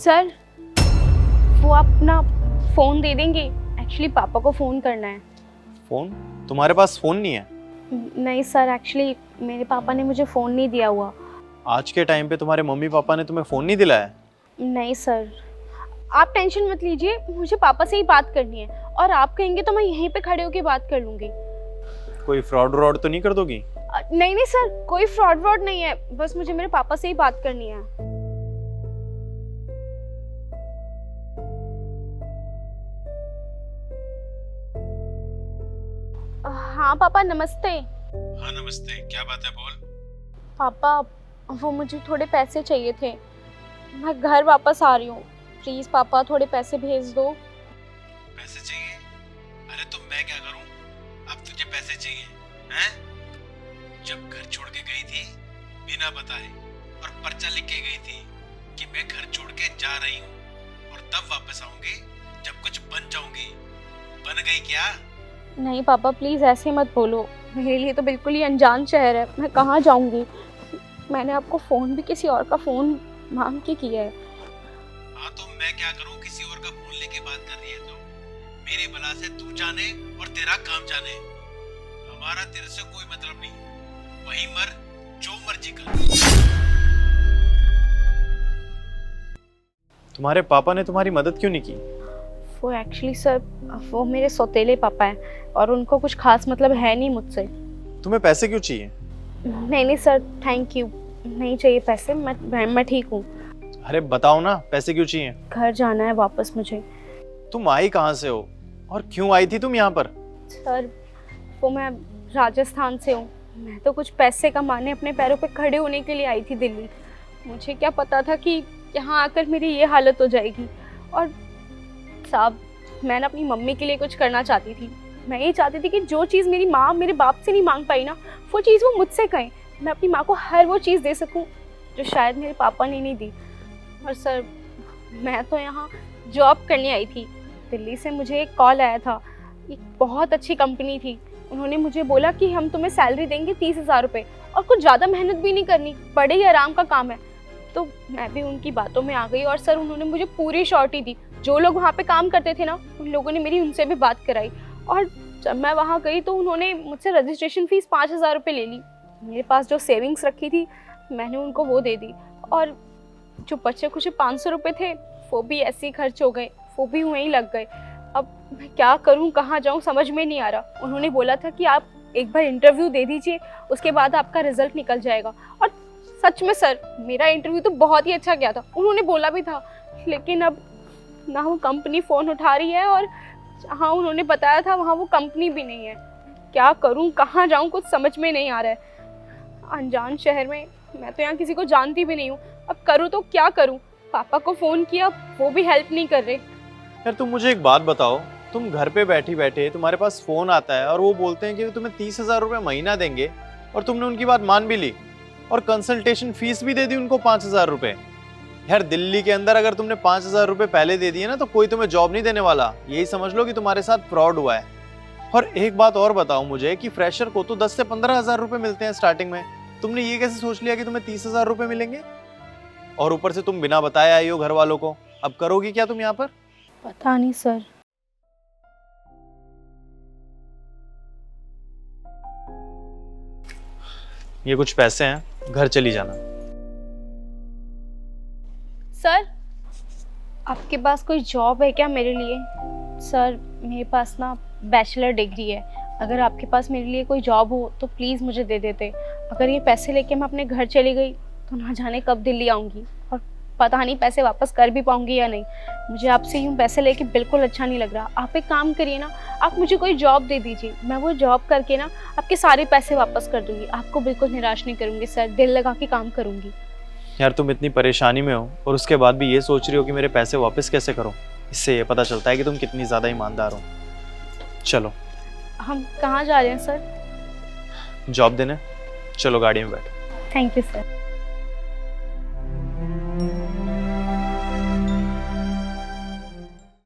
Sir वो आप अपना फ़ोन दे देंगे? एक्चुअली पापा को फ़ोन करना है। फोन? तुम्हारे पास फोन नहीं है? नहीं सर, एक्चुअली मेरे पापा ने मुझे फ़ोन नहीं दिया हुआ। आज के टाइम पे तुम्हारे मम्मी पापा ने तुम्हें फोन नहीं दिलाया? नहीं सर, आप टेंशन मत लीजिए, मुझे पापा से ही बात करनी है और आप कहेंगे तो मैं यहीं पे खड़े होकर बात कर लूँगी। कोई फ्रॉड व्रॉड तो नहीं कर दोगी? नहीं नहीं सर, कोई फ्रॉड व्रॉड नहीं है, बस मुझे मेरे पापा से ही बात करनी है। हाँ पापा नमस्ते। हाँ नमस्ते, क्या बात है, बोल। पापा वो मुझे थोड़े पैसे चाहिए थे, मैं घर वापस आ रही हूँ, प्लीज़ पापा थोड़े पैसे भेज दो। पैसे चाहिए? अरे तो मैं क्या करूं? अब तुझे पैसे चाहिए हैं? जब घर छोड़ के गई थी बिना बताए और पर्चा लिख के गई थी कि मैं घर छोड़ के जा रही हूँ और तब वापस आऊंगी जब कुछ बन जाऊंगी। बन गई क्या? नहीं पापा प्लीज़ ऐसे मत बोलो, मेरे लिए तो बिल्कुल ही अनजान शहर है, मैं कहाँ जाऊँगी। मैंने आपको फ़ोन भी किसी और का फ़ोन मांग के किया है। हाँ तो मैं क्या करूं, किसी और का फोन लेके बात कर रही है तो? मेरे भला से तू जाने और तेरा काम जाने, हमारा तेरे से कोई मतलब नहीं। वहीं मर, जो मर्जी कर। तुम्हारे पापा ने तुम्हारी मदद क्यों नहीं की? वो एक्चुअली सर वो मेरे सौतेले पापा हैं और उनको कुछ खास मतलब है नहीं मुझसे। तुम्हें पैसे क्यों चाहिए? नहीं सर थैंक यू, नहीं चाहिए पैसे, मैं ठीक हूँ। अरे बताओ ना, पैसे क्यों चाहिए? घर जाना है वापस मुझे। तुम आई कहाँ से हो और क्यों आई थी तुम यहाँ पर? सर वो मैं राजस्थान से हूँ, मैं तो कुछ पैसे कमाने अपने पैरों पे खड़े होने के लिए आई थी दिल्ली। मुझे क्या पता था कि यहाँ आकर मेरी ये हालत हो जाएगी। और साहब मैं ना अपनी मम्मी के लिए कुछ करना चाहती थी, मैं ये चाहती थी कि जो चीज़ मेरी माँ मेरे बाप से नहीं मांग पाई ना, वो चीज़ वो मुझसे कहें, मैं अपनी माँ को हर वो चीज़ दे सकूँ जो शायद मेरे पापा ने नहीं दी। और सर मैं तो यहाँ जॉब करने आई थी, दिल्ली से मुझे एक कॉल आया था, एक बहुत अच्छी कंपनी थी, उन्होंने मुझे बोला कि हम तुम्हें सैलरी देंगे 30,000 रुपये और कुछ ज़्यादा मेहनत भी नहीं करनी, बड़े ही आराम का काम है। तो मैं भी उनकी बातों में आ गई और सर उन्होंने मुझे पूरी शॉर्टी दी। जो लोग वहाँ पे काम करते थे ना, उन लोगों ने मेरी उनसे भी बात कराई और जब मैं वहाँ गई तो उन्होंने मुझसे रजिस्ट्रेशन फ़ीस 5,000 रुपये ले ली। मेरे पास जो सेविंग्स रखी थी मैंने उनको वो दे दी और जो बचे कुछ 500 रुपये थे वो भी ऐसे ही खर्च हो गए, वो भी वहीं लग गए। अब मैं क्या करूं, कहाँ जाऊं, समझ में नहीं आ रहा। उन्होंने बोला था कि आप एक बार इंटरव्यू दे दीजिए, उसके बाद आपका रिजल्ट निकल जाएगा। और सच में सर मेरा इंटरव्यू तो बहुत ही अच्छा गया था, उन्होंने बोला भी था, लेकिन अब ना वो कंपनी फ़ोन उठा रही है और जहाँ उन्होंने बताया था वहाँ वो कंपनी भी नहीं है। क्या करूं, कहाँ जाऊं, कुछ समझ में नहीं आ रहा है। अनजान शहर में, मैं तो यहाँ किसी को जानती भी नहीं हूँ, अब करूँ तो क्या करूँ। पापा को फ़ोन किया, वो भी हेल्प नहीं कर रहे। यार तुम मुझे एक बात बताओ, तुम घर पे बैठी बैठे तुम्हारे पास फोन आता है और वो बोलते हैं कि तुम्हें 30,000 रुपये महीना देंगे और तुमने उनकी बात मान भी ली और कंसल्टेशन फीस भी दे दी उनको 5,000 रुपये। यार दिल्ली के अंदर अगर तुमने 5,000 रुपये पहले दे दिए ना तो कोई तुम्हें जॉब नहीं देने वाला, यही समझ लो कि तुम्हारे साथ फ्रॉड हुआ है। और एक बात और बताओ मुझे कि फ्रेशर को तो 10 से 15,000 रुपये मिलते हैं स्टार्टिंग में, तुमने ये कैसे सोच लिया कि तुम्हें 30,000 रुपये मिलेंगे? और ऊपर से तुम बिना बताए आई हो घर वालों को, अब करोगी क्या तुम यहाँ पर? पता नहीं सर। ये कुछ पैसे हैं, घर चली जाना। सर आपके पास कोई जॉब है क्या मेरे लिए? सर मेरे पास ना बैचलर डिग्री है, अगर आपके पास मेरे लिए कोई जॉब हो तो प्लीज़ मुझे दे देते। अगर ये पैसे लेके मैं अपने घर चली गई तो ना जाने कब दिल्ली आऊँगी और पता नहीं पैसे वापस कर भी पाऊँगी या नहीं। मुझे आपसे यूँ पैसे लेके बिल्कुल अच्छा नहीं लग रहा। आप एक काम करिए ना, आप मुझे कोई जॉब दे दीजिए, मैं वो जॉब करके ना आपके सारे पैसे वापस कर दूँगी, आपको बिल्कुल निराश नहीं करूँगी सर, दिल लगा के काम करूँगी। यार तुम इतनी परेशानी में हो और उसके बाद भी ये सोच रही हो कि मेरे पैसे वापस कैसे करो, इससे ये पता चलता है कि तुम कितनी ज़्यादा ईमानदार हो। चलो हम कहाँ जा रहे हैं सर? जॉब देने, चलो गाड़ी में बैठो। Thank you sir.